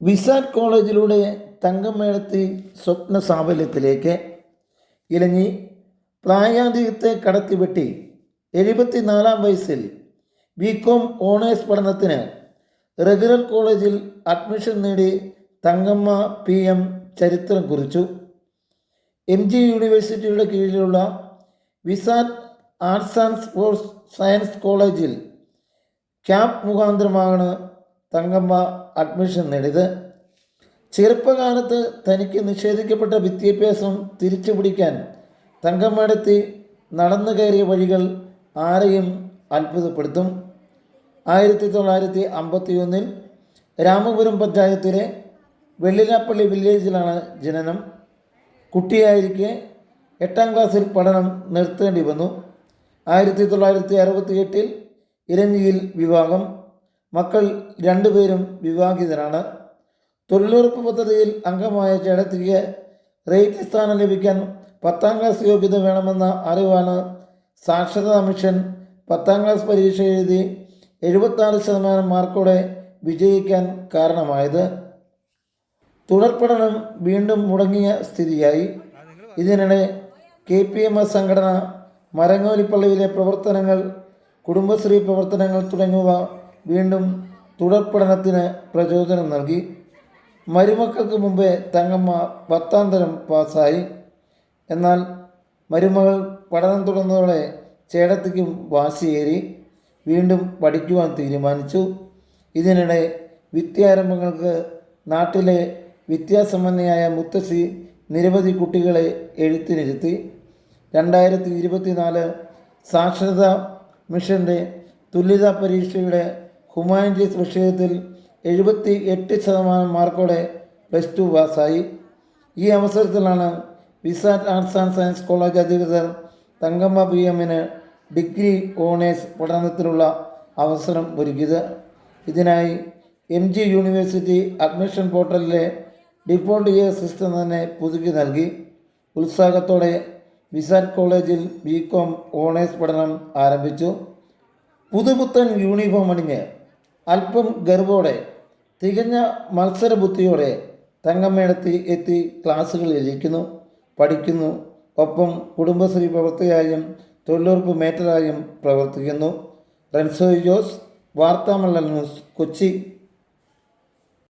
Vsat കോളേജിലൂടെ തങ്കമ്മേടത്തി സ്വപ്ന സാഫല്യത്തിലേക്ക്. ഇലഞ്ഞി പ്രായാധികത്തെ കടത്തിവെട്ടി 74-ാം വയസ്സിൽ BCom owners പഠനത്തിന് regular കോളേജിൽ അഡ്മിഷൻ നേടി തങ്കമ്മ PM ചരിത്രം കുറിച്ചു. MG യൂണിവേഴ്സിറ്റിയുടെ കീഴിലുള്ള Vsat arts and sports science കോളേജിൽ ക്യാമ്പ് മുഖാന്തരമാണ് തങ്കമ്മ അഡ്മിഷൻ നേടിയത്. ചെറുപ്പകാലത്ത് തനിക്ക് നിഷേധിക്കപ്പെട്ട വിദ്യാഭ്യാസം തിരിച്ചു പിടിക്കാൻ തങ്കമ്മേടത്തി നടന്നു കയറിയ വഴികൾ ആരെയും അത്ഭുതപ്പെടുത്തും. 1951 രാമപുരം പഞ്ചായത്തിലെ വെള്ളിലാപ്പള്ളി വില്ലേജിലാണ് ജനനം. കുട്ടിയായിരിക്കെ 8ാം ക്ലാസ്സിൽ പഠനം നിർത്തേണ്ടി വന്നു. 1968 ഇലഞ്ഞിയിൽ വിവാഹം. മക്കൾ 2 പേരും വിവാഹിതരാണ്. തൊഴിലുറപ്പ് പദ്ധതിയിൽ അംഗമായ ചേടത്തിക്ക് റേറ്റ് സ്ഥാനം ലഭിക്കാൻ 10ാം ക്ലാസ് യോഗ്യത വേണമെന്ന അറിവാണ് സാക്ഷരതാ മിഷൻ 10ാം ക്ലാസ് പരീക്ഷ എഴുതി 76% മാർക്കോടെ വിജയിക്കാൻ കാരണമായത്. തുടർ പഠനം വീണ്ടും മുടങ്ങിയ സ്ഥിതിയായി. ഇതിനിടെ KPMS സംഘടന, മരങ്ങോലിപ്പള്ളിയിലെ പ്രവർത്തനങ്ങൾ, കുടുംബശ്രീ പ്രവർത്തനങ്ങൾ തുടങ്ങിയവ വീണ്ടും തുടർ പഠനത്തിന് പ്രചോദനം നൽകി. മരുമക്കൾക്ക് മുമ്പേ തങ്കമ്മ 10ാം തരം പാസ്സായി. എന്നാൽ മരുമകൾ പഠനം തുടർന്നതോടെ ചേടത്തിക്കും വാശിയേറി. വീണ്ടും പഠിക്കുവാൻ തീരുമാനിച്ചു. ഇതിനിടെ വിദ്യാരംഭങ്ങൾക്ക് നാട്ടിലെ വിദ്യാസമ്പന്നയായ മുത്തശ്ശി നിരവധി കുട്ടികളെ എഴുത്തിനിരുത്തി. 2024 സാക്ഷരതാ മിഷൻ്റെ തുല്യതാ പരീക്ഷയുടെ ഹ്യൂമാനിറ്റീസ് വിഷയത്തിൽ 78% മാർക്കോടെ +2 പാസ്സായി. ഈ അവസരത്തിലാണ് Visat arts and science college അധികൃതർ തങ്കമ്മ PMന് ഡിഗ്രി ഓണേഴ്സ് പഠനത്തിനുള്ള അവസരം ഒരുക്കിയത്. ഇതിനായി MG യൂണിവേഴ്സിറ്റി അഡ്മിഷൻ പോർട്ടലിലെ ഡിഫോൾട്ട് ഇയർ സിസ്റ്റം തന്നെ പുതുക്കി നൽകി. ഉത്സാഹത്തോടെ വിസാറ്റ് കോളേജിൽ ബികോം ഓണേഴ്സ് പഠനം ആരംഭിച്ചു. പുതുപുത്തൻ യൂണിഫോം അണിഞ്ഞ് അല്പം ഗർവോടെ തികഞ്ഞ മത്സരബുദ്ധിയോടെ തങ്കമ്മേടത്തി എത്തി ക്ലാസ്സുകളിലിരിക്കുന്നു, പഠിക്കുന്നു. ഒപ്പം കുടുംബശ്രീ പ്രവർത്തകയായും തൊഴിലുറപ്പ് മേറ്ററായും പ്രവർത്തിക്കുന്നു. റെൻസോയ് ജോസ്, വാർത്താമണ്ഡലം ന്യൂസ്, കൊച്ചി.